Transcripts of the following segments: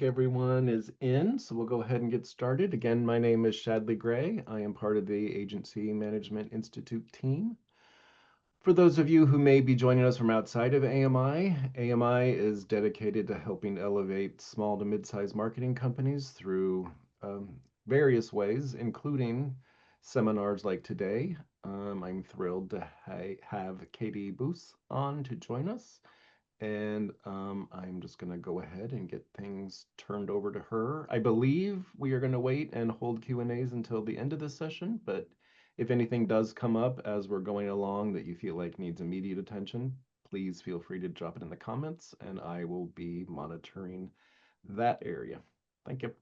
everyone is in, so we'll go ahead and get started. Again, my name is Shadley Gray. I am part of the Agency Management Institute team. For those of you who may be joining us from outside of AMI is dedicated to helping elevate small to mid-sized marketing companies through various ways, including seminars like today. I'm thrilled to have Katy Boos on to join us. And I'm just going to go ahead and get things turned over to her. I believe we are going to wait and hold Q&As until the end of this session, but if anything does come up as we're going along that you feel like needs immediate attention, please feel free to drop it in the comments and I will be monitoring that area. Thank you.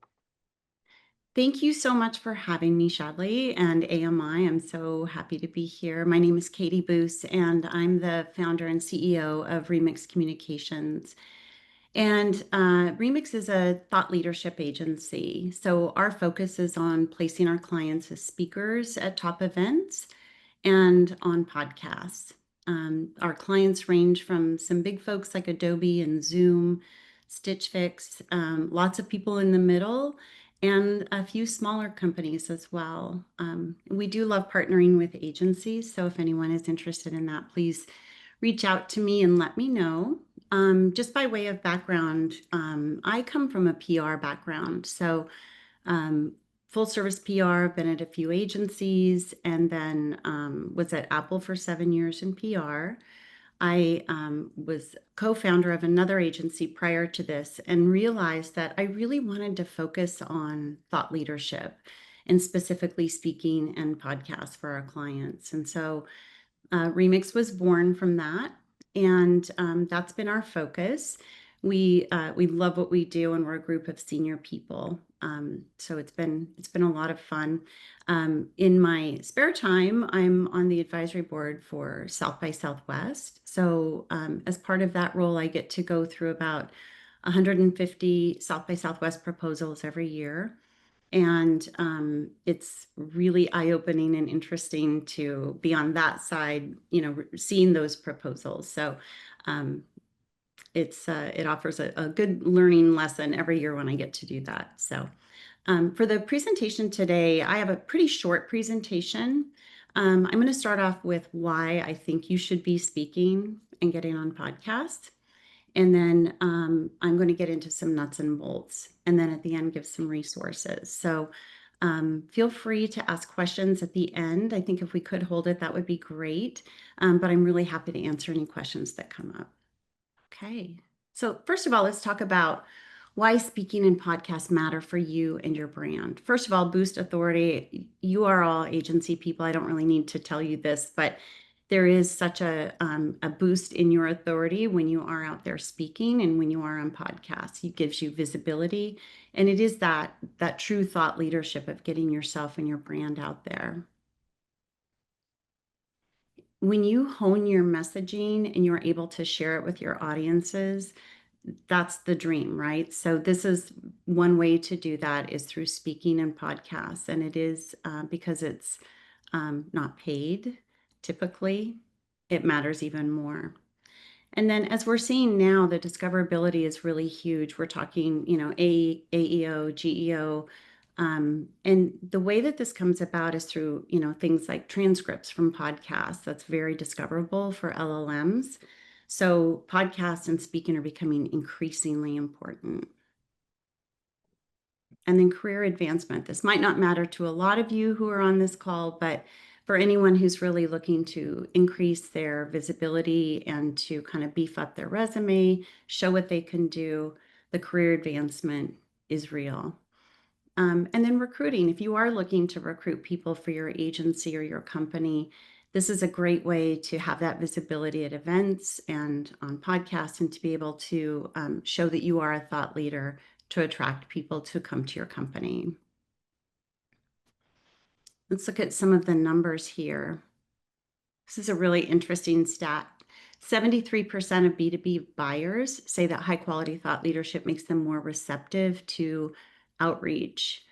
Thank you so much for having me, Shadley and AMI. I'm so happy to be here. My name is Katy Boos, and I'm the founder and CEO of Remix Communications. And Remix is a thought leadership agency. So our focus is on placing our clients as speakers at top events and on podcasts. Our clients range from some big folks like Adobe and Zoom, Stitch Fix, lots of people in the middle, and a few smaller companies as well. We do love partnering with agencies, so if anyone is interested in that, please reach out to me and let me know. Just by way of background, I come from a PR background, so full service PR. I've been at a few agencies, and then was at Apple for 7 years in PR. I was co-founder of another agency prior to this and realized that I really wanted to focus on thought leadership and specifically speaking and podcasts for our clients. And so Remix was born from that, and that's been our focus. We love what we do, and we're a group of senior people. So it's been a lot of fun. In my spare time, I'm on the advisory board for South by Southwest. So as part of that role, I get to go through about 150 South by Southwest proposals every year. And it's really eye-opening and interesting to be on that side, seeing those proposals. So it offers a good learning lesson every year when I get to do that. So for the presentation today, I have a pretty short presentation. I'm going to start off with why I think you should be speaking and getting on podcasts. And then I'm going to get into some nuts and bolts, and then at the end, give some resources. So feel free to ask questions at the end. I think if we could hold it, that would be great. But I'm really happy to answer any questions that come up. Okay. So first of all, let's talk about why speaking and podcasts matter for you and your brand. First of all, boost authority. You are all agency people. I don't really need to tell you this, but there is such a boost in your authority when you are out there speaking and when you are on podcasts. It gives you visibility, and it is that true thought leadership of getting yourself and your brand out there. When you hone your messaging and you're able to share it with your audiences, that's the dream, right? So this is one way to do that is through speaking and podcasts, and it is because it's not paid. Typically, it matters even more. And then as we're seeing now, the discoverability is really huge. We're talking, AEO, GEO. And the way that this comes about is through, things like transcripts from podcasts. That's very discoverable for LLMs. So podcasts and speaking are becoming increasingly important. And then career advancement. This might not matter to a lot of you who are on this call, but for anyone who's really looking to increase their visibility and to kind of beef up their resume, show what they can do, the career advancement is real. And then recruiting. If you are looking to recruit people for your agency or your company, this is a great way to have that visibility at events and on podcasts, and to be able to show that you are a thought leader to attract people to come to your company. Let's look at some of the numbers here. This is a really interesting stat. 73% of B2B buyers say that high quality thought leadership makes them more receptive to outreach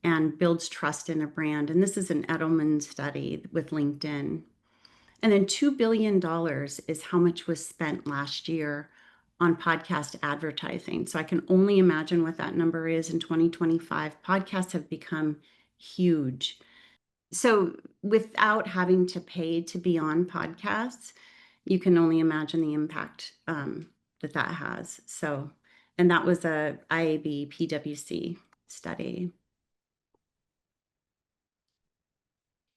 and builds trust in a brand. And this is an Edelman study with LinkedIn. And then $2 billion is how much was spent last year on podcast advertising. So I can only imagine what that number is in 2025. Podcasts have become huge. So without having to pay to be on podcasts, you can only imagine the impact that has. So, and that was a IAB PwC study.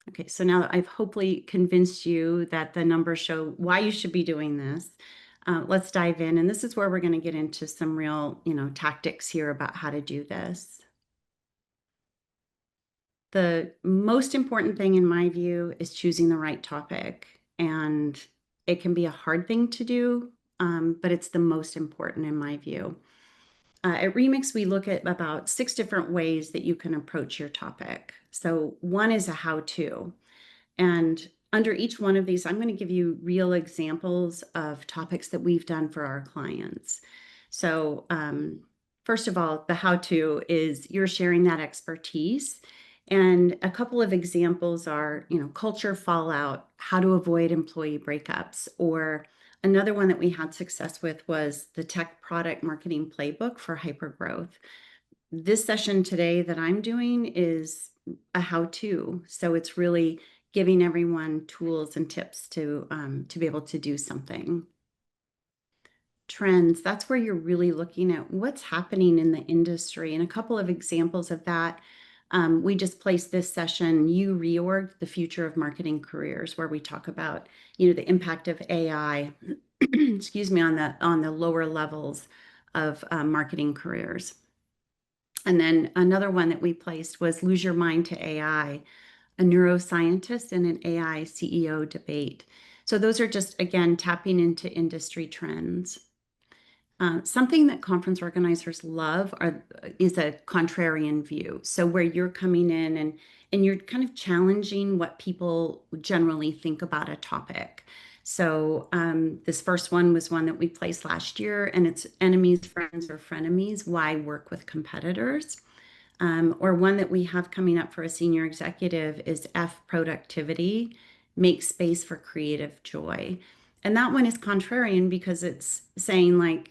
Okay, so now that I've hopefully convinced you that the numbers show why you should be doing this, let's dive in. And this is where we're going to get into some real, tactics here about how to do this. The most important thing in my view is choosing the right topic. And it can be a hard thing to do, but it's the most important in my view. At Remix, we look at about 6 different ways that you can approach your topic. So one is a how-to. And under each one of these, I'm going to give you real examples of topics that we've done for our clients. So first of all, the how-to is you're sharing that expertise. And a couple of examples are, culture fallout, how to avoid employee breakups, or another one that we had success with was the tech product marketing playbook for hypergrowth. This session today that I'm doing is a how-to. So it's really giving everyone tools and tips to be able to do something. Trends, that's where you're really looking at what's happening in the industry. And a couple of examples of that, we just placed this session, You Reorg, the Future of Marketing Careers, where we talk about, the impact of AI, excuse me, on the lower levels of marketing careers. And then another one that we placed was Lose Your Mind to AI, a neuroscientist and an AI CEO debate. So those are just, again, tapping into industry trends. Something that conference organizers love is a contrarian view. So where you're coming in and you're kind of challenging what people generally think about a topic. So this first one was one that we placed last year, and it's enemies, friends, or frenemies, why work with competitors. Or one that we have coming up for a senior executive is F productivity, make space for creative joy. And that one is contrarian because it's saying like,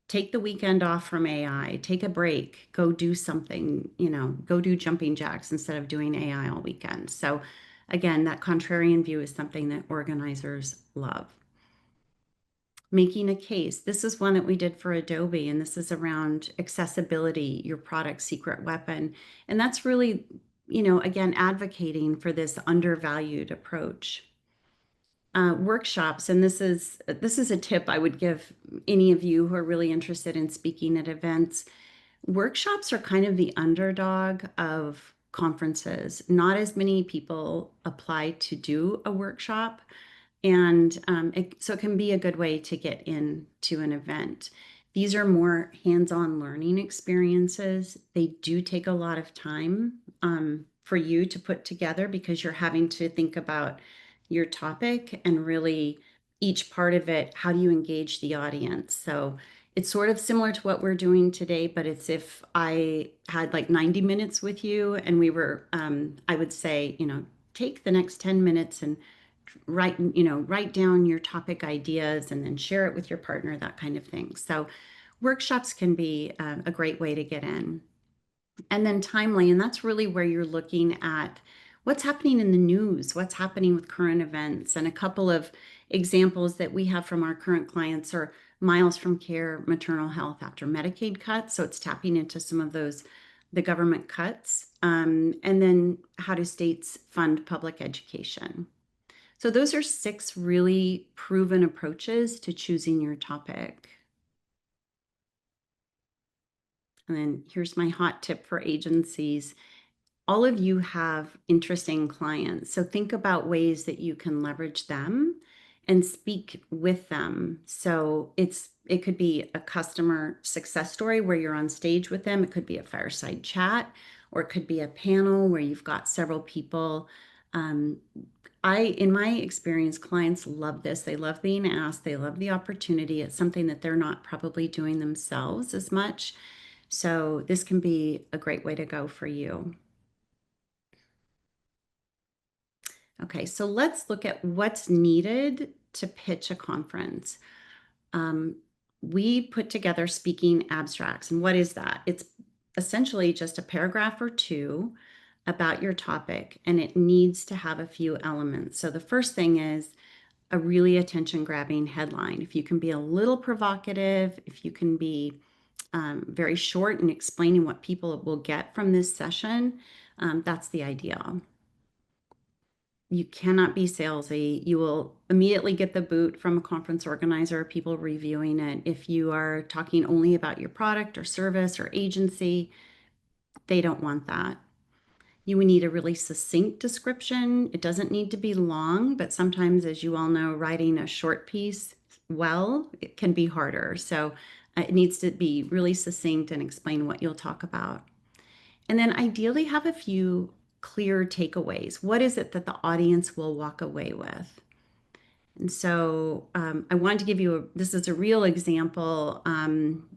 take the weekend off from AI, take a break, go do something, go do jumping jacks instead of doing AI all weekend. So again, that contrarian view is something that organizers love. Making a case. This is one that we did for Adobe, and this is around accessibility, your product secret weapon. And that's really, again, advocating for this undervalued approach. Workshops, and this is a tip I would give any of you who are really interested in speaking at events. Workshops are kind of the underdog of conferences. Not as many people apply to do a workshop. And so it can be a good way to get into an event. These are more hands-on learning experiences. They do take a lot of time for you to put together because you're having to think about your topic and really each part of it, how do you engage the audience? So it's sort of similar to what we're doing today, but it's if I had like 90 minutes with you and we were, I would say, take the next 10 minutes and write down your topic ideas and then share it with your partner, that kind of thing. So workshops can be a great way to get in. And then timely, and that's really where you're looking at what's happening in the news, what's happening with current events. And a couple of examples that we have from our current clients are miles from care, maternal health after Medicaid cuts. So it's tapping into some of those, the government cuts. And then how do states fund public education? So those are 6 really proven approaches to choosing your topic. And then here's my hot tip for agencies. All of you have interesting clients. So think about ways that you can leverage them and speak with them. So it could be a customer success story where you're on stage with them. It could be a fireside chat, or it could be a panel where you've got several people. In my experience, clients love this. They love being asked. They love the opportunity. It's something that they're not probably doing themselves as much. So this can be a great way to go for you. Okay, so let's look at what's needed to pitch a conference. we put together speaking abstracts. And what is that? It's essentially just a paragraph or two about your topic, and it needs to have a few elements. So the first thing is a really attention-grabbing headline. If you can be a little provocative, if you can be very short in explaining what people will get from this session, that's the ideal. You cannot be salesy. You will immediately get the boot from a conference organizer, people reviewing it. If you are talking only about your product or service or agency, they don't want that. You would need a really succinct description. It doesn't need to be long, but sometimes, as you all know, writing a short piece well, it can be harder. So it needs to be really succinct and explain what you'll talk about. And then ideally have a few clear takeaways. What is it that the audience will walk away with? And so I wanted to give you this is a real example.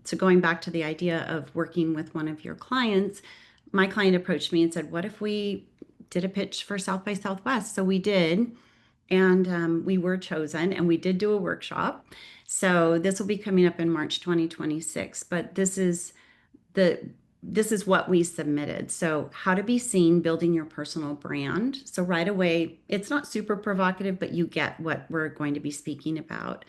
So going back to the idea of working with one of your clients, my client approached me and said, what if we did a pitch for South by Southwest? So we did, and we were chosen, and we did do a workshop. So this will be coming up in March 2026, but this is what we submitted. So how to be seen, building your personal brand. So right away, it's not super provocative, but you get what we're going to be speaking about.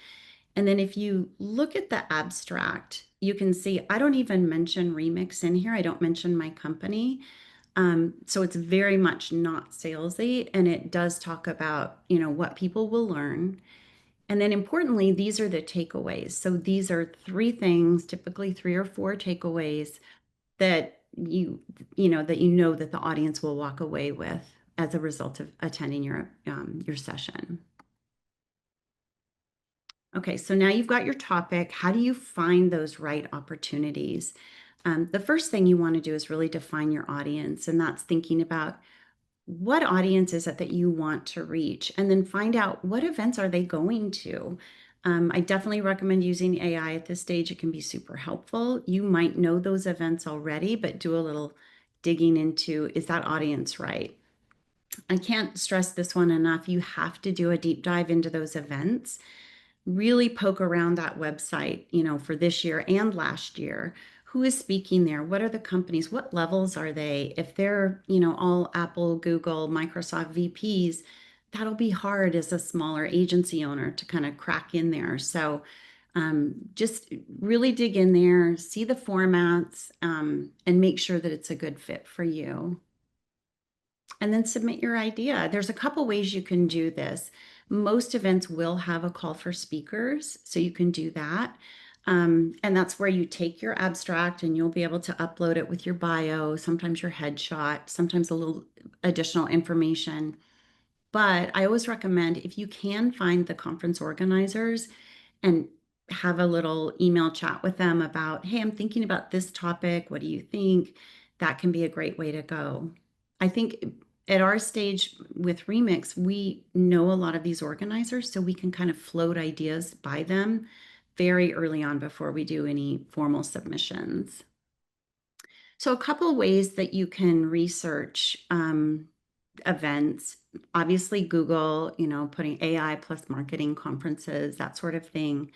And then if you look at the abstract, you can see I don't even mention Remix in here. I don't mention my company. So it's very much not salesy, and it does talk about, what people will learn. And then importantly, these are the takeaways. So these are three things, typically three or four takeaways that you know that the audience will walk away with as a result of attending your session. Okay, so now you've got your topic. How do you find those right opportunities? The first thing you want to do is really define your audience, and that's thinking about what audience is it that you want to reach, and then find out what events are they going to. I definitely recommend using AI at this stage. It can be super helpful. You might know those events already, but do a little digging into, is that audience right? I can't stress this one enough. You have to do a deep dive into those events. Really poke around that website, for this year and last year. Who is speaking there? What are the companies? What levels are they? If they're, all Apple, Google, Microsoft VPs, that'll be hard as a smaller agency owner to kind of crack in there. So just really dig in there, see the formats, and make sure that it's a good fit for you. And then submit your idea. There's a couple ways you can do this. Most events will have a call for speakers, so you can do that. And that's where you take your abstract and you'll be able to upload it with your bio, sometimes your headshot, sometimes a little additional information. But I always recommend, if you can find the conference organizers and have a little email chat with them about, hey, I'm thinking about this topic. What do you think? That can be a great way to go. I think at our stage with Remix, we know a lot of these organizers, so we can kind of float ideas by them very early on before we do any formal submissions. So a couple of ways that you can research events, obviously Google, putting AI plus marketing conferences, that sort of thing.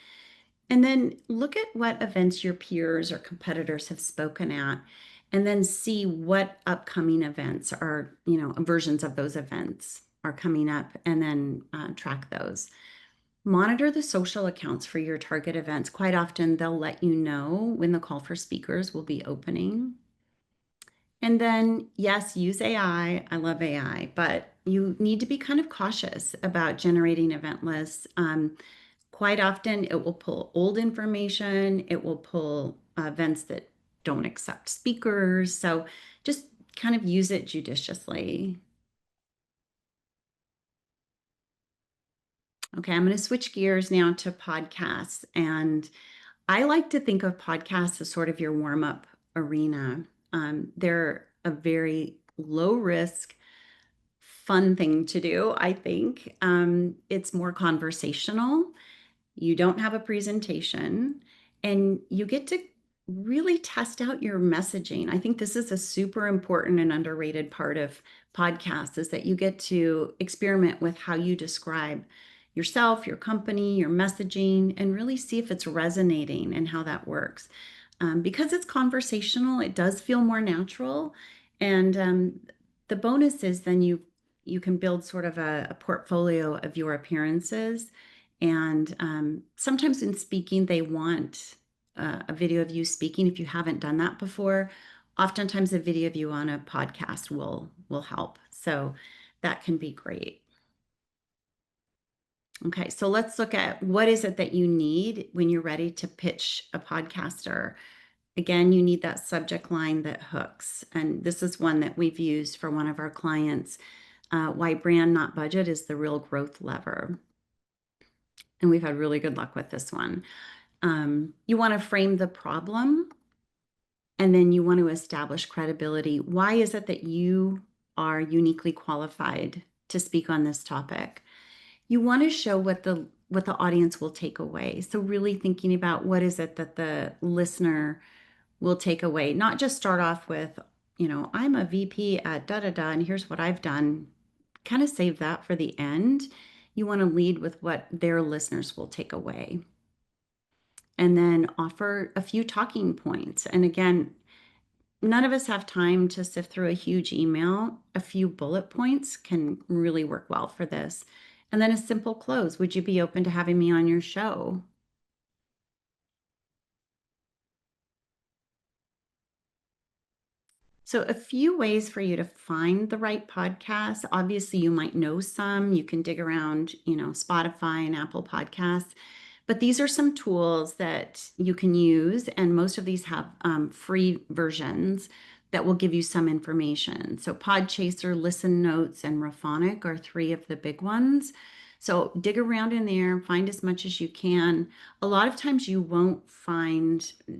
And then look at what events your peers or competitors have spoken at, and then see what upcoming events are, versions of those events are coming up, and then track those. Monitor the social accounts for your target events. Quite often they'll let you know when the call for speakers will be opening. And then, yes, use AI. I love AI, but you need to be kind of cautious about generating event lists. Quite often it will pull old information. It will pull events that don't accept speakers. So just kind of use it judiciously. Okay, I'm going to switch gears now to podcasts. And I like to think of podcasts as sort of your warm-up arena. They're a very low risk, fun thing to do, I think. It's more conversational. You don't have a presentation, and you get to really test out your messaging. I think this is a super important and underrated part of podcasts, is that you get to experiment with how you describe yourself, your company, your messaging, and really see if it's resonating and how that works. Because it's conversational, it does feel more natural. And the bonus is then you can build sort of a portfolio of your appearances. And sometimes in speaking, they want a video of you speaking if you haven't done that before. Oftentimes, a video of you on a podcast will help. So that can be great. Okay, so let's look at what is it that you need when you're ready to pitch a podcaster. Again, you need that subject line that hooks. And this is one that we've used for one of our clients. Why brand, not budget, is the real growth lever. And we've had really good luck with this one. You want to frame the problem, and then you want to establish credibility. Why is it that you are uniquely qualified to speak on this topic? You want to show what the audience will take away. So really thinking about what is it that the listener will take away, not just start off with, I'm a VP at da da da, and here's what I've done. Kind of save that for the end. You want to lead with what their listeners will take away. And then offer a few talking points. And again, none of us have time to sift through a huge email. A few bullet points can really work well for this. And then a simple close. Would you be open to having me on your show? So, a few ways for you to find the right podcast. Obviously, you might know some. You can dig around, Spotify and Apple Podcasts. But these are some tools that you can use, and most of these have free versions that will give you some information. So, Podchaser, Listen Notes, and Raphonic are three of the big ones. So, dig around in there, find as much as you can. A lot of times,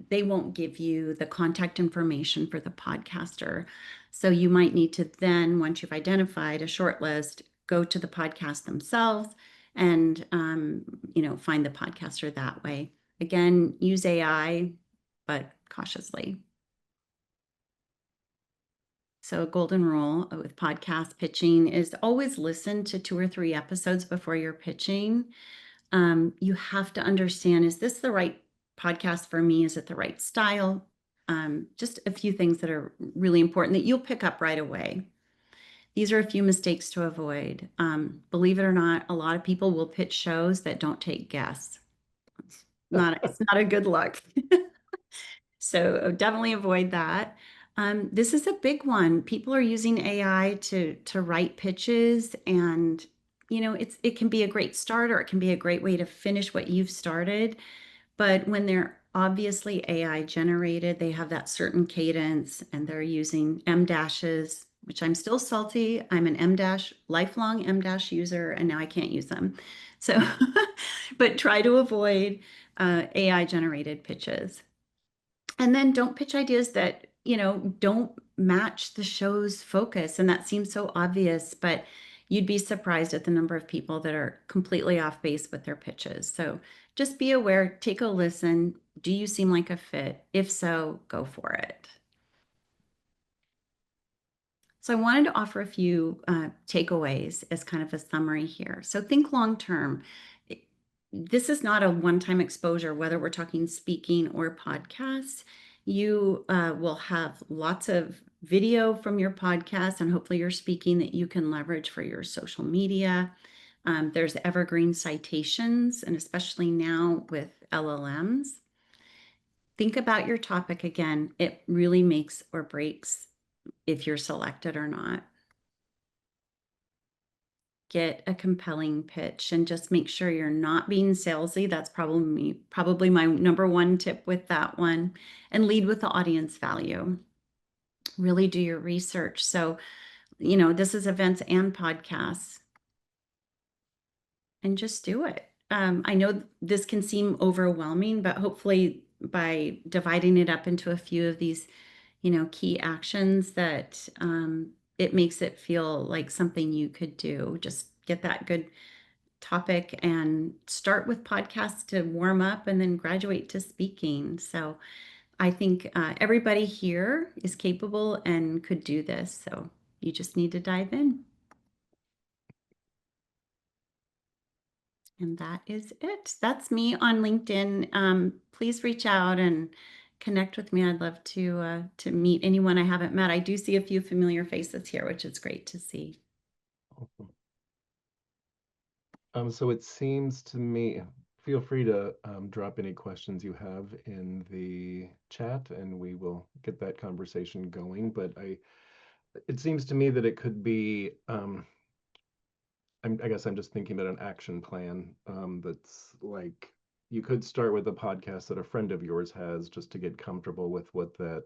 they won't give you the contact information for the podcaster. So, you might need to then, once you've identified a short list, go to the podcast themselves and find the podcaster that way. Again, use AI, but cautiously. So a golden rule with podcast pitching is always listen to 2 or 3 episodes before you're pitching. You have to understand, is this the right podcast for me? Is it the right style? Just a few things that are really important that you'll pick up right away. These are a few mistakes to avoid. Believe it or not, a lot of people will pitch shows that don't take guests. It's not a good look. So definitely avoid that. This is a big one. People are using AI to write pitches, and it can be a great start, or it can be a great way to finish what you've started. But when they're obviously AI generated, they have that certain cadence, and they're using M dashes, which I'm still salty. I'm an M dash, lifelong M dash user, and now I can't use them. So, but try to avoid AI generated pitches. And then don't pitch ideas that, don't match the show's focus. And that seems so obvious, but you'd be surprised at the number of people that are completely off base with their pitches. So just be aware, take a listen. Do you seem like a fit? If so, go for it. So I wanted to offer a few takeaways as kind of a summary here. So think long term. This is not a one-time exposure, whether we're talking speaking or podcasts. You will have lots of video from your podcast and hopefully your speaking that you can leverage for your social media. There's evergreen citations, and especially now with LLMs. Think about your topic again. It really makes or breaks if you're selected or not. Get a compelling pitch and just make sure you're not being salesy. That's probably my number one tip with that one. And lead with the audience value. Really do your research. So, this is events and podcasts, and just do it. I know this can seem overwhelming, but hopefully by dividing it up into a few of these, key actions, that it makes it feel like something you could do. Just get that good topic and start with podcasts to warm up and then graduate to speaking. So I think everybody here is capable and could do this. So you just need to dive in. And that is it. That's me on LinkedIn. Please reach out and connect with me. I'd love to meet anyone I haven't met. I do see a few familiar faces here, which is great to see. Awesome. So it seems to me, feel free to drop any questions you have in the chat and we will get that conversation going. But it seems to me that it could be, I guess I'm just thinking about an action plan that's like, you could start with a podcast that a friend of yours has just to get comfortable with what that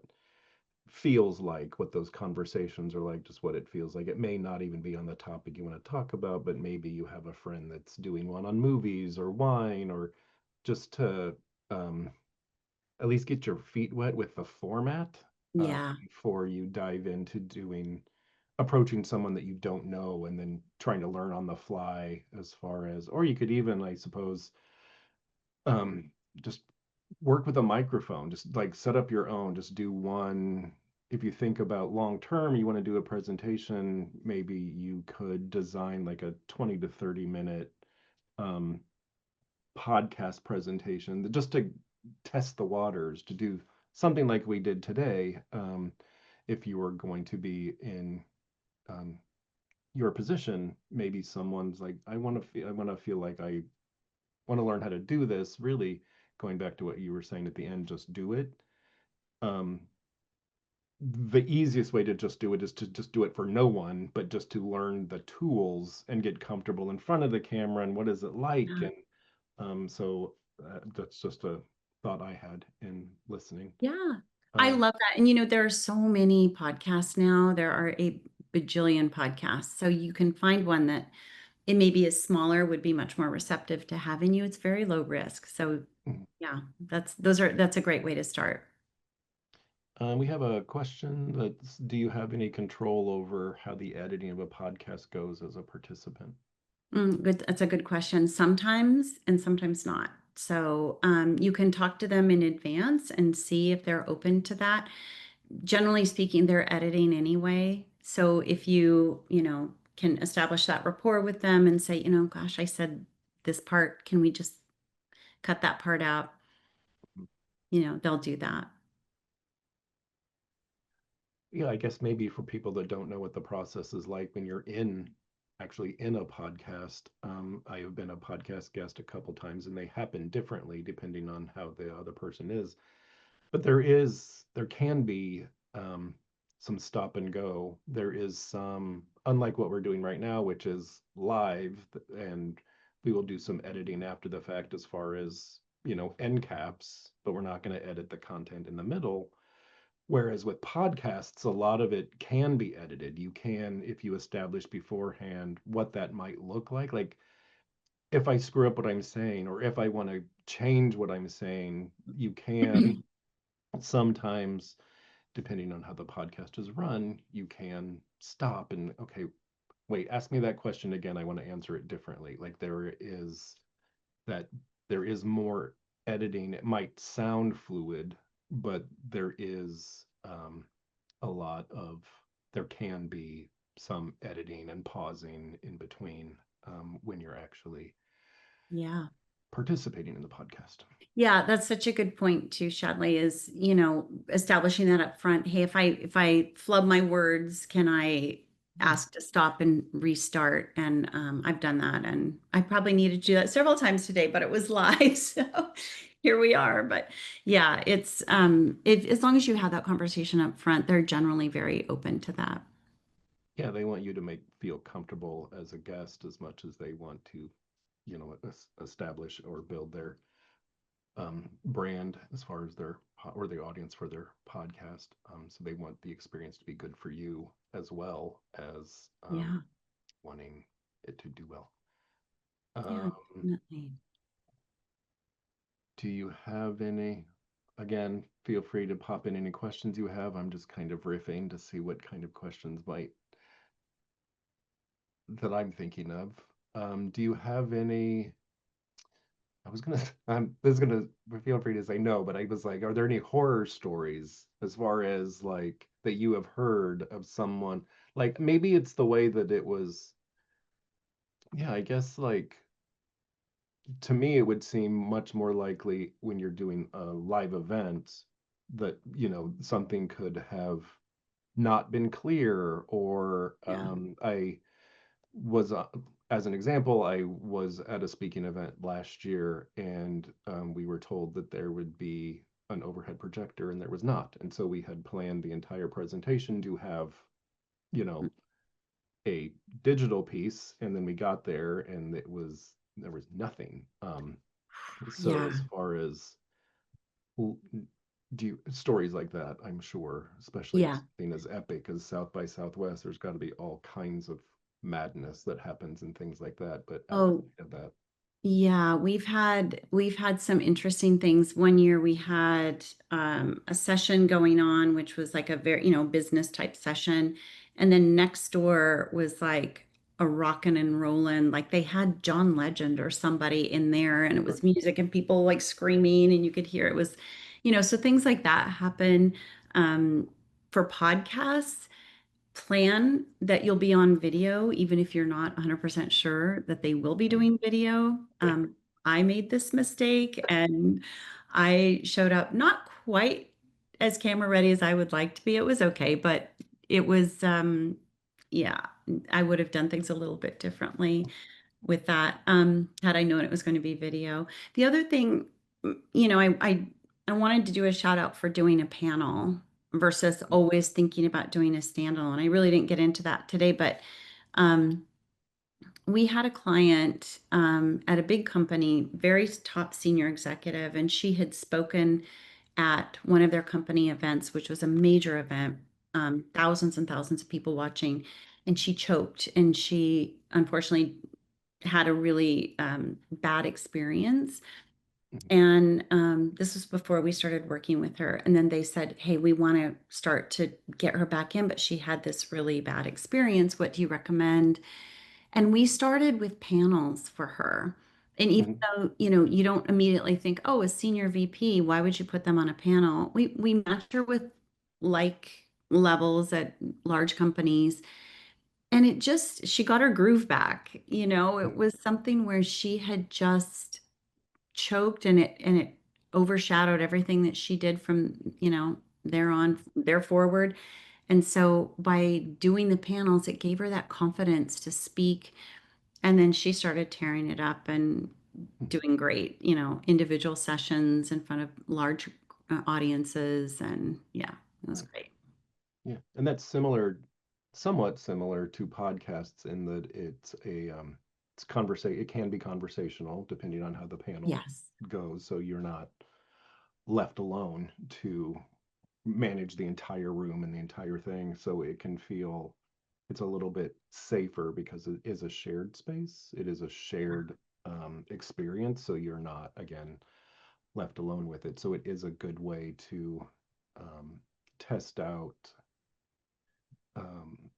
feels like, what those conversations are like, just what it feels like. It may not even be on the topic you want to talk about, but maybe you have a friend that's doing one on movies or wine, or just to um, at least get your feet wet with the format Yeah. before you dive into approaching someone that you don't know and then trying to learn on the fly as far as, or you could even, I suppose, um, just work with a microphone, just like set up your own, just do one. If you think about long term, you want to do a presentation, maybe you could design like a 20 to 30 minute um, podcast presentation just to test the waters, to do something like we did today. If you were going to be in um, your position, maybe someone's like, I want to feel like I want to learn how to do this, really going back to what you were saying at the end, just do it. Um, the easiest way to just do it is to just do it for no one, but just to learn the tools and get comfortable in front of the camera and what is it like. Yeah. And that's just a thought I had in listening. Yeah. I Um, love that. And there are so many podcasts now. There are a bajillion podcasts. So you can find one that it maybe is smaller, would be much more receptive to having you. It's very low risk. So yeah, that's a great way to start. we have a question that's, do you have any control over how the editing of a podcast goes as a participant? Good. That's a good question. Sometimes and sometimes not. So you can talk to them in advance and see if they're open to that. Generally speaking, they're editing anyway. So if you can establish that rapport with them and say, gosh, I said this part, can we just cut that part out? They'll do that. Yeah, I guess maybe for people that don't know what the process is like when you're actually in a podcast. I have been a podcast guest a couple times and they happen differently depending on how the other person is. But there can be um, some stop and go. There is some, unlike what we're doing right now, which is live, and we will do some editing after the fact as far as, end caps, but we're not going to edit the content in the middle. Whereas with podcasts, a lot of it can be edited. You can, if you establish beforehand what that might look like if I screw up what I'm saying, or if I want to change what I'm saying, you can sometimes, depending on how the podcast is run, you can stop and, okay, wait, ask me that question again. I want to answer it differently. Like that, there is more editing. It might sound fluid, but a lot of, there can be some editing and pausing in between when you're actually Yeah. participating in the podcast. Yeah, that's such a good point too, Shadley, is, establishing that up front. Hey, if I flub my words, can I ask to stop and restart? And I've done that and I probably needed to do that several times today, but it was live. So here we are. But yeah, it's as long as you have that conversation up front, they're generally very open to that. Yeah, they want you to feel comfortable as a guest as much as they want to, establish or build their brand as far as or the audience for their podcast. So they want the experience to be good for you as well as Yeah. wanting it to do well. Yeah, Um, definitely. do you have any? Again, feel free to pop in any questions you have. I'm just kind of riffing to see what kind of questions might that I'm thinking of. Do you have any? I was gonna, this is gonna, feel free to say no, but I was like, are there any horror stories as far as like that you have heard of someone? Like maybe it's the way that it was, yeah, I guess like to me, it would seem much more likely when you're doing a live event that, something could have not been clear, or Yeah. I was, as an example, I was at a speaking event last year, and we were told that there would be an overhead projector, and there was not. And so we had planned the entire presentation to have, you know, a digital piece, and then we got there and there was nothing. So Yeah. as far as do you, stories like that, I'm sure, especially Yeah. something as epic as South by Southwest, there's got to be all kinds of madness that happens and things like that. But outside Oh, of that, yeah, we've had some interesting things. One year we had a session going on, which was like a very, business type session. And then next door was like a rockin' and rollin', like they had John Legend or somebody in there, and it sure. was music and people like screaming, and you could hear it was, so things like that happen. For podcasts, plan that you'll be on video, even if you're not 100% sure that they will be Mhm. doing video. I made this mistake and I showed up not quite as camera ready as I would like to be. It was okay, but it was, yeah, I would have done things a little bit differently with that, had I known it was going to be video. The other thing, I wanted to do a shout out for doing a panel versus always thinking about doing a standalone. I really didn't get into that today, but um, we had a client at a big company, very top senior executive, and she had spoken at one of their company events, which was a major event, thousands and thousands of people watching, and she choked, and she unfortunately had a really bad experience. Mhm. And this was before we started working with her. And then they said, "Hey, we want to start to get her back in, but she had this really bad experience. What do you recommend?" And we started with panels for her. And even Mhm. though, you don't immediately think, "Oh, a senior VP, why would you put them on a panel?" We matched her with like levels at large companies. And she got her groove back. It Mhm. was something where she had just choked, and it overshadowed everything that she did from, there forward. And so by doing the panels, it gave her that confidence to speak. And then she started tearing it up and Mhm. doing great, individual sessions in front of large audiences. And yeah, it was Right. great. Yeah, and that's similar, somewhat similar to podcasts in that it's conversation. It can be conversational depending on how the panel Yes. goes. So you're not left alone to manage the entire room and the entire thing. So it can feel it's a little bit safer because it is a shared space. It is a shared experience. So you're not, again, left alone with it. So it is a good way to um, test out um,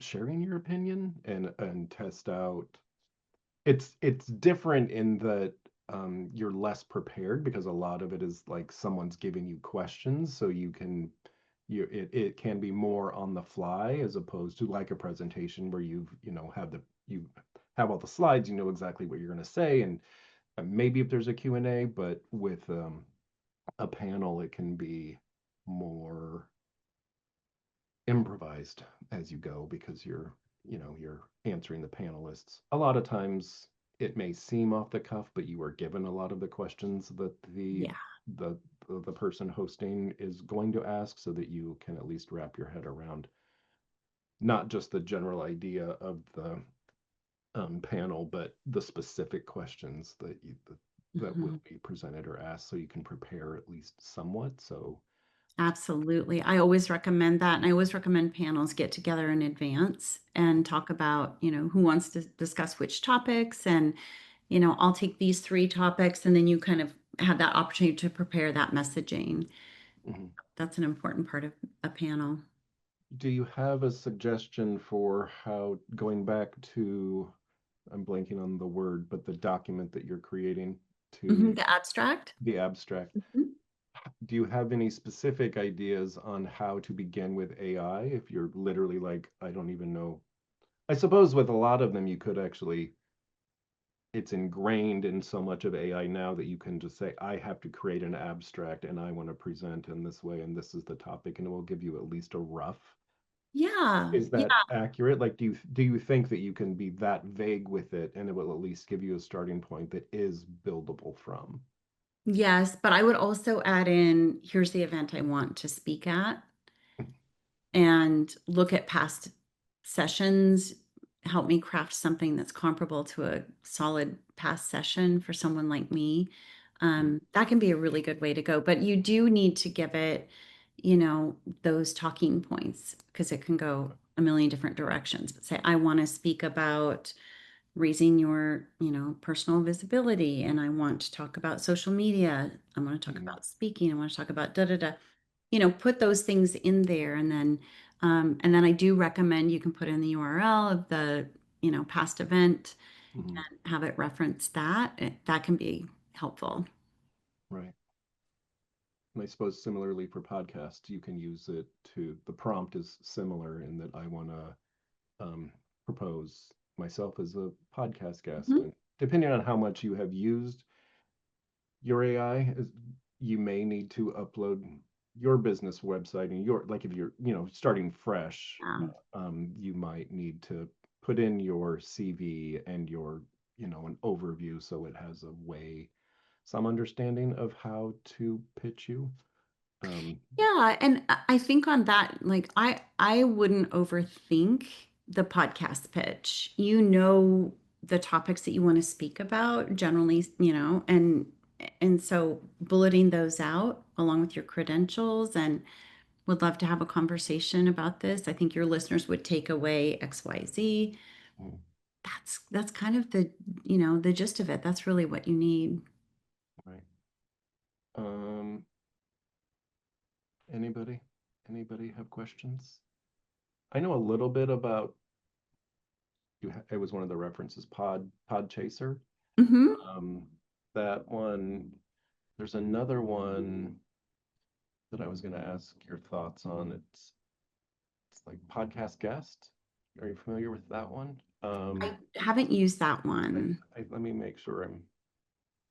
sharing your opinion and test out. It's different in that you're less prepared because a lot of it is like someone's giving you questions, so it can be more on the fly as opposed to like a presentation where you have all the slides, you know exactly what you're going to say, and maybe if there's a Q&A, but with a panel, it can be more improvised as you go because you're answering the panelists. A lot of times it may seem off the cuff, but you are given a lot of the questions that Yeah. the the person hosting is going to ask so that you can at least wrap your head around not just the general idea of the panel, but the specific questions that Mhm. will be presented or asked so you can prepare at least somewhat. So, Absolutely. I always recommend that. And I always recommend panels get together in advance and talk about, who wants to discuss which topics. And, I'll take these three topics, and then you kind of have that opportunity to prepare that messaging. mhm. That's an important part of a panel. Do you have a suggestion for how, going back to, I'm blanking on the word, but the document that you're creating to The abstract. the abstract, Mhm. do you have any specific ideas on how to begin with AI? If you're literally like, I don't even know. I suppose with a lot of them, you could actually it's ingrained in so much of AI now that you can just say, I have to create an abstract and I want to present in this way, and this is the topic, and it will give you at least a rough. Yeah. Is that accurate? Like, do you think that you can be that vague with it and it will at least give you a starting point that is buildable from? Yes, but I would also add in, here's the event I want to speak at, and look at past sessions, help me craft something that's comparable to a solid past session for someone like me. Mm, That can be a really good way to go, but you do need to give it, those talking points because it can go a million different directions. But say, I want to speak about raising your, personal visibility, and I want to talk about social media. I want to talk mm, about speaking. I want to talk about da da da. Put those things in there, and then I do recommend you can put in the URL of the, past event mm, and have it reference that. That can be helpful. right. And I suppose similarly for podcasts, you can use it to, the prompt is similar in that I want to propose myself as a podcast guest. Mhm. And depending on how much you have used your AI, you may need to upload your business website and your, like if you're, starting fresh, Yeah. you might need to put in your CV and your, an overview so it has a way, some understanding of how to pitch you. Um, Yeah, and I think on that, like I wouldn't overthink the podcast pitch. The topics that you want to speak about generally, and so bulleting those out along with your credentials, and would love to have a conversation about this. I think your listeners would take away XYZ. mm, That's kind of the gist of it. That's really what you need. right. Um, anybody? Anybody have questions? I know a little bit about it was one of the references, Pod Chaser. Hmm. Um, that one, there's another one that I was going to ask your thoughts on. It's like Podcast Guest. Are you familiar with that one? I haven't used that one. Let me make sure I'm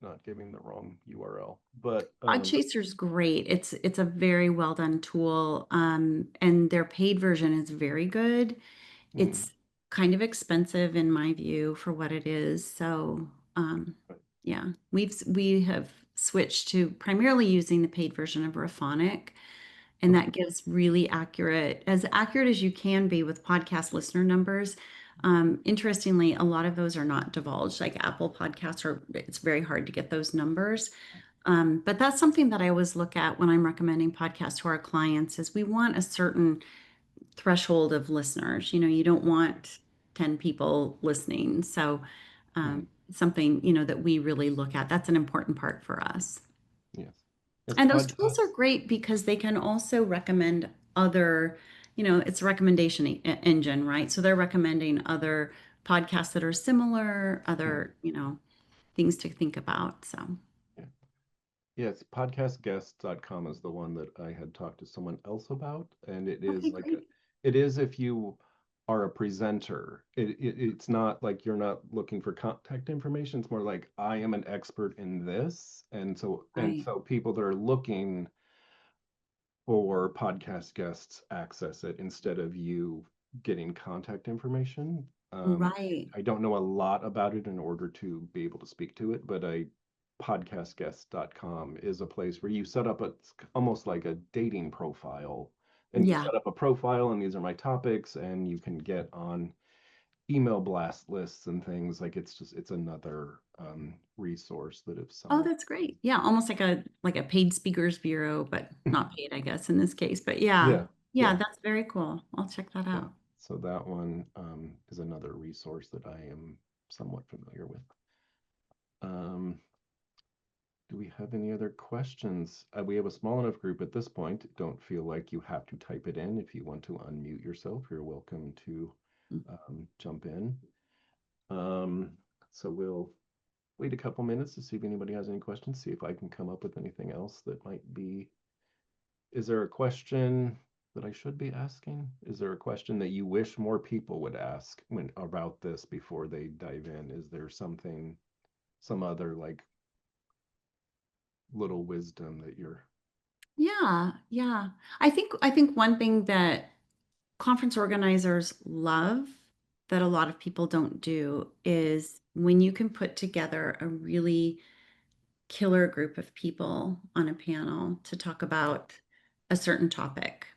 not giving the wrong URL. But Podchaser's great. It's a very well done tool, and their paid version is very good. mm, It's kind of expensive in my view for what it is. So, yeah, we have switched to primarily using the paid version of Raphonic, and okay. that gives really as accurate as you can be with podcast listener numbers. Interestingly, a lot of those are not divulged, like Apple Podcasts, or it's very hard to get those numbers. But that's something that I always look at when I'm recommending podcasts to our clients is we want a certain threshold of listeners. You don't want 10 people listening. So Mm, something, that we really look at. That's an important part for us. yes. Yes, And those tools are podcasts. great because they can also recommend other, it's a recommendation engine, right? So they're recommending other podcasts that are similar, Mm, other, things to think about. So, yeah. Yes, podcastguests.com is the one that I had talked to someone else about, and it okay, is like great. it is if you are a presenter. It's not like you're not looking for contact information. It's more like I am an expert in this, and Right. so people that are looking for podcast guests access it instead of you getting contact information. Right. I don't know a lot about it in order to be able to speak to it, but podcastguest.com is a place where you set up it's almost like a dating profile. And you Yeah. set up a profile, and these are my topics, and you can get on email blast lists and things. Like it's another resource that if Oh, someone, that's great. Yeah, almost like a paid speakers bureau, but not paid, I guess, in this case. But yeah, yeah, yeah, yeah. that's very cool. I'll check that Yeah. out. So that one is another resource that I am somewhat familiar with. Um, do we have any other questions? We have a small enough group at this point. Don't feel like you have to type it in. If you want to unmute yourself, you're welcome to jump in. Um, so we'll wait a couple minutes to see if anybody has any questions, see if I can come up with anything else that might be. Is there a question that I should be asking? Is there a question that you wish more people would ask when about this before they dive in? Is there something? some other like little wisdom that you're. Yeah, yeah. I think one thing that conference organizers love that a lot of people don't do is when you can put together a really killer group of people on a panel to talk about a certain topic.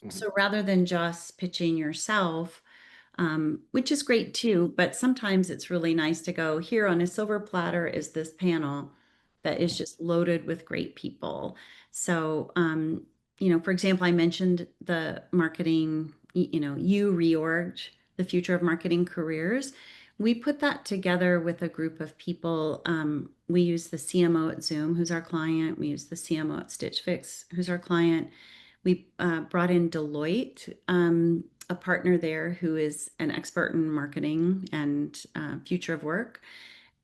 Mhm, So rather than just pitching yourself, which is great too, but sometimes it's really nice to go here on a silver platter is this panel that is mhm, just loaded with great people. So, for example, I mentioned the marketing, you reorged the future of marketing careers. We put that together with a group of people. We use the CMO at Zoom, who's our client. We use the CMO at Stitch Fix, who's our client. We brought in Deloitte, a partner there who is an expert in marketing and future of work.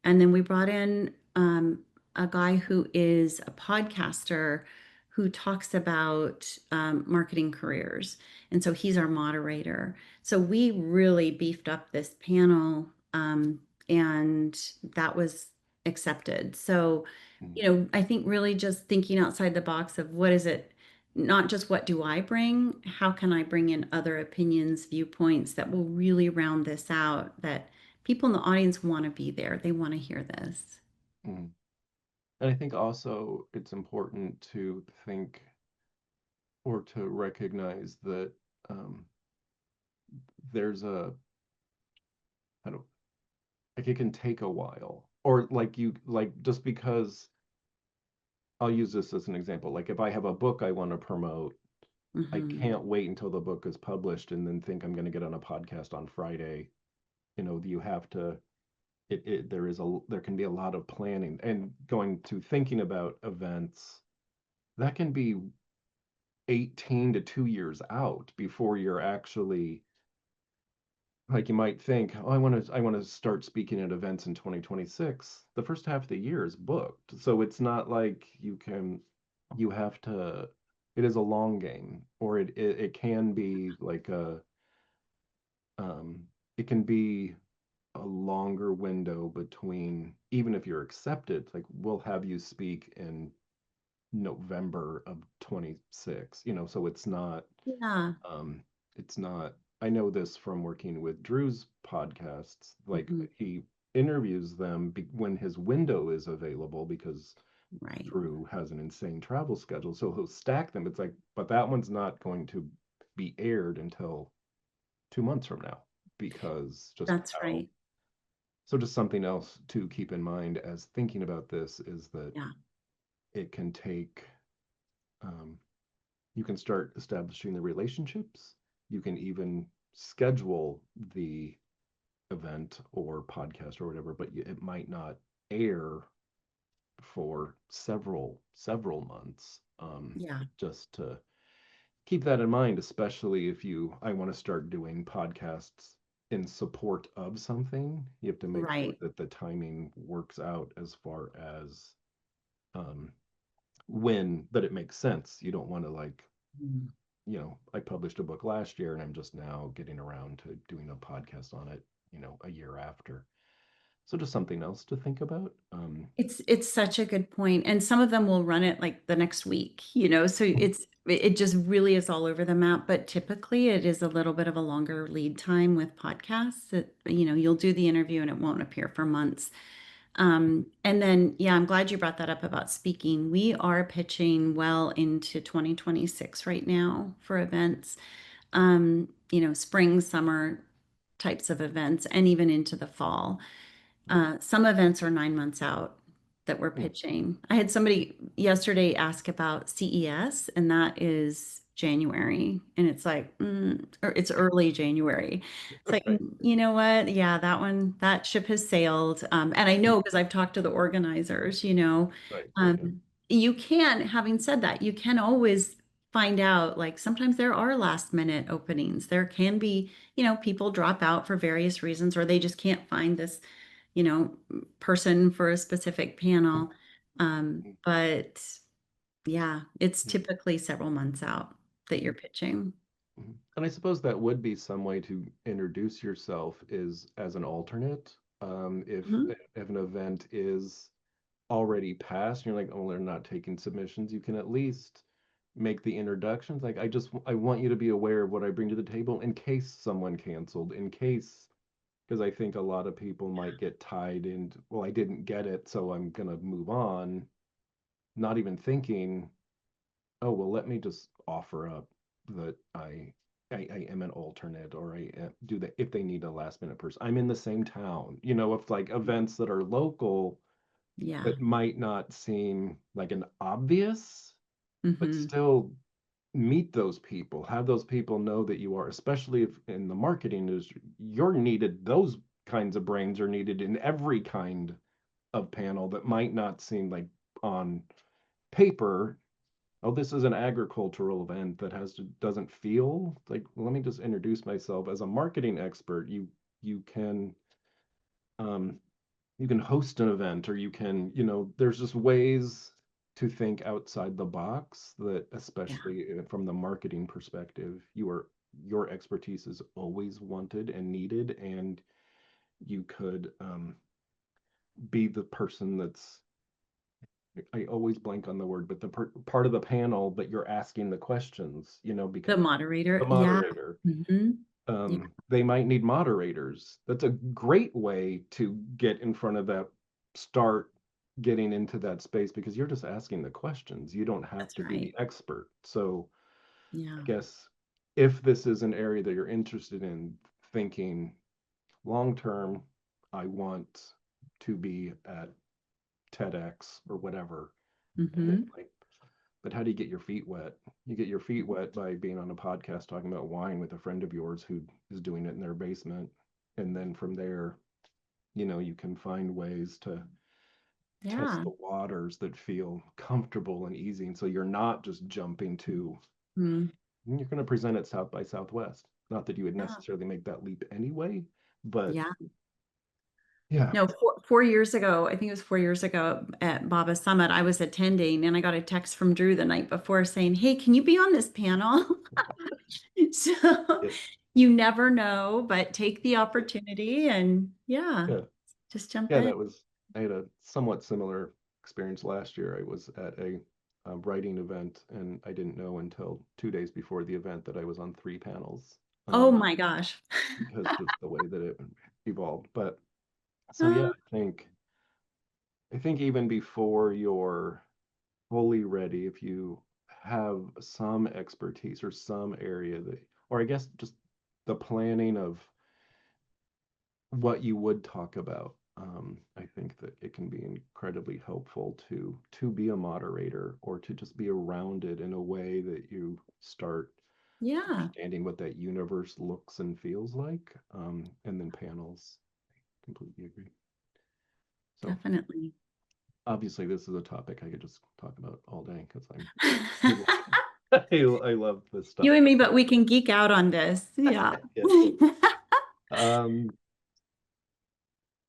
And then we brought in a guy who is a podcaster who talks about marketing careers. And so he's our moderator. So we really beefed up this panel, and that was accepted. So, mhm, I think really just thinking outside the box of what is it, not just what do I bring, how can I bring in other opinions, viewpoints that will really round this out, that people in the audience want to be there. They want to hear this. mhm. And I think also it's important to think or to recognize that um, there's a, I don't, like it can take a while. Or like you, like just because I'll use this as an example. Like if I have a book I want to promote, I Hmm. can't wait until the book is published and then think I'm going to get on a podcast on Friday. You have to, there can be a lot of planning and going to thinking about events that can be 18 to 2 years out before you're actually like you might think, oh, I want to start speaking at events in 2026. The first half of the year is booked. So it's not like you have to, it is a long game, or it can be like um, it can be a longer window between, even if you're accepted, like we'll have you speak in November of 26, so Yeah. um, it's not, I know this from working with Drew's podcasts. Like Hmm. he interviews them when his window is available because Right. Drew has an insane travel schedule. So he'll stack them. It's like, but that one's not going to be aired until 2 months from now because just That's how. right. So just something else to keep in mind as thinking about this is that Yeah. it can take, um, you can start establishing the relationships. You can even schedule the event or podcast or whatever, but it might not air for several months. Yeah. Just to keep that in mind, especially if I want to start doing podcasts in support of something, you have to make sure Right. that the timing works out as far as um, when that it makes sense. You don't want to like, Mm. I published a book last year and I'm just now getting around to doing a podcast on it, a year after. So just something else to think about. It's such a good point. And some of them will run it like the next week, so it just really is all over the map. But typically it is a little bit of a longer lead time with podcasts that, you'll do the interview and it won't appear for months. And then, yeah, I'm glad you brought that up about speaking. We are pitching well into 2026 right now for events, spring, summer types of events, and even into the fall. Some events are 9 months out that we're Mm, pitching. I had somebody yesterday ask about CES, and that is January, and it's like, or it's early January. It's like, right, you know what? Yeah, that one, that ship has sailed. And I mm, know because I've talked to the organizers, right, right, yeah. um, you can, having said that, you can always find out, like sometimes there are last minute openings. There can be, people drop out for various reasons, or they just can't find this you know, person for a specific panel. Mm, But yeah, it's mm, typically several months out that you're mm, pitching. mm. And I suppose that would be some way to introduce yourself is as an alternate. If Mhm. if an event is already passed, and you're like, oh, they're not taking submissions, you can at least make the introductions. Like, I want you to be aware of what I bring to the table in case someone canceled, in case, because I think a lot of people might get tied in, well, I didn't get it, so I'm gonna move on, not even thinking, oh, well, let me just offer up that I am an alternate, or do that if they need a last minute person. I'm in the same town, if like events that are local Yeah. that might not seem like an obvious, but Hmm. still meet those people, have those people know that you are, especially if in the marketing industry, you're needed. Those kinds of brains are needed in every kind of panel that might not seem like on paper, oh, this is an agricultural event that doesn't feel like, well, let me just introduce myself as a marketing expert. You can um, you can host an event, or you can, there's just ways to think outside the box that, Yeah. especially from the marketing perspective, your expertise is always wanted and needed, and you could be the person that's, I always blank on the word, but the part of the panel, but you're asking the questions, because The moderator. the Yeah. moderator. Hmm. Yeah. They might need moderators. That's a great way to get in front of that, start getting into that space, because you're just asking the questions. You don't have That's to be right. the expert. So I Yeah. guess if this is an area that you're interested in, thinking long term, I want to be at TEDx or whatever. And then Hmm. like, but how do you get your feet wet? You get your feet wet by being on a podcast talking about wine with a friend of yours who is doing it in their basement. And then from there, you can find ways to test Yeah. the waters that feel comfortable and easy. And so you're not just jumping to, Mm. you're going to present at South by Southwest. Not that you would Yeah. necessarily make that leap anyway, but Yeah. yeah. No, 4 years ago, I think it was 4 years ago at Baba Summit, I was attending and I got a text from Drew the night before saying, "Hey, can you be on this panel?" So Yeah. you never know, but take the opportunity and yeah, Yeah. just jump Yeah, in. I had a somewhat similar experience last year. I was at a writing event, and I didn't know until 2 days before the event that I was on three panels, Oh my gosh. because just the way that it evolved. But so yeah, Uh, I think even before you're fully ready, if you have some expertise or some area that, or I guess just the planning of what you would talk about. I think that it can be incredibly helpful to be a moderator, or to just be around it in a way that you start yeah, understanding what that universe looks and feels like. And then panels, completely agree. So definitely. obviously this is a topic I could just talk about all day, because I love, I love this stuff. You and me, but we can geek out on this. Yeah. Yeah. Um,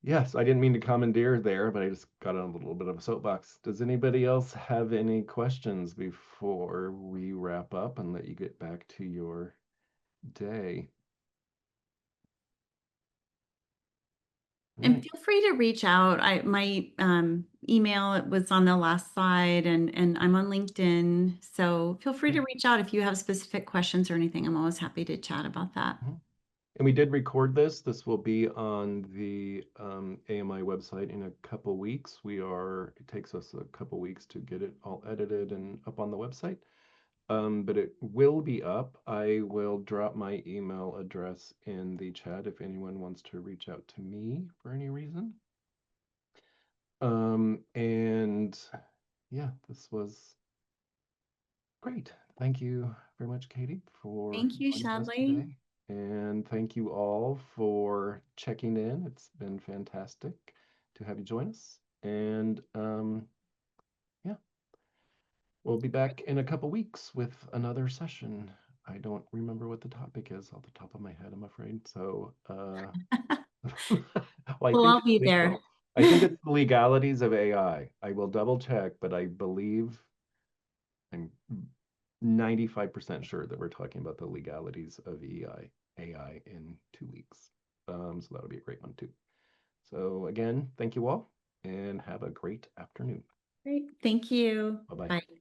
Yes, I didn't mean to commandeer there, but I just got on a little bit of a soapbox. Does anybody else have any questions before we wrap up and let you get back to your day? All And right. feel free to reach out. My email, it was on the last slide, and I'm on LinkedIn. So feel free Yeah. to reach out if you have specific questions or anything. I'm always happy to chat about that. Mhm. And we did record this. This will be on the AMI website in a couple weeks. It takes us a couple weeks to get it all edited and up on the website. But it will be up. I will drop my email address in the chat if anyone wants to reach out to me for any reason. And yeah, this was great. Thank you very much, Katy, for Thank you, joining us Shadley. today. And thank you all for checking in. It's been fantastic to have you join us. And yeah, we'll be back in a couple weeks with another session. I don't remember what the topic is off the top of my head, I'm afraid. So, well, We'll all be there. I think it's the legalities of AI. I will double check, but I believe I'm 95% sure that we're talking about the legalities of AI in 2 weeks. So that'll be a great one too. So again, thank you all and have a great afternoon. Great. Thank you. Bye-bye. Bye.